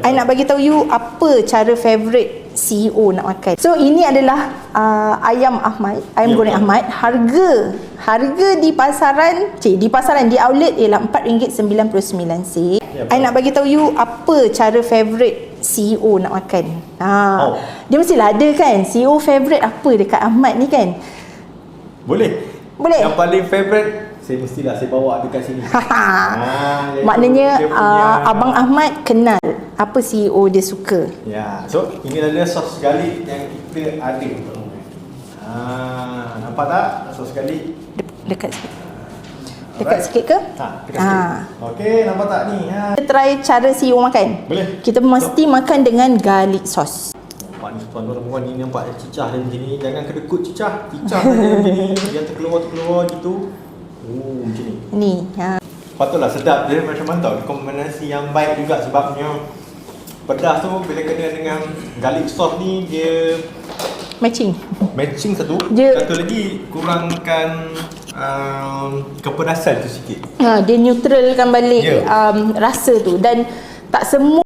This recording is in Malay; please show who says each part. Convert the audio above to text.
Speaker 1: I nak bagi tahu you apa cara favorite CEO nak makan. So ini adalah ayam Ahmad, ayam goreng Ahmad. Harga di pasaran, di outlet ialah RM4.99. I nak bagi tahu you apa cara favorite CEO nak makan. Dia mestilah ada kan CEO favorite apa dekat Ahmad ni kan?
Speaker 2: Boleh. Yang paling favorite saya bawa dekat sini.
Speaker 1: Maknanya Abang Ahmad kenal apa CEO dia suka.
Speaker 2: Ya, so ini adalah sos garlic yang kita ada. Nampak tak sos garlic?
Speaker 1: Dekat sikit. Dekat sikit ke?
Speaker 2: Dekat sikit. Okey, nampak tak ni?
Speaker 1: Kita try cara CEO makan.
Speaker 2: Boleh.
Speaker 1: Kita mesti makan dengan garlic sauce.
Speaker 2: Nampak ni tuan-tuan ni nampak cicah dia macam ni. Jangan kedekut cicah dia macam ni. Dia terkeluar gitu. Macam ni.
Speaker 1: Ni.
Speaker 2: Patutlah sedap dia macam mana tau. Kombinasi yang baik juga sebabnya pedas tu bila kena dengan garlic sauce ni dia
Speaker 1: matching
Speaker 2: satu. Satu lagi kurangkan kepedasan tu sikit.
Speaker 1: Dia neutralkan balik rasa tu, dan tak semua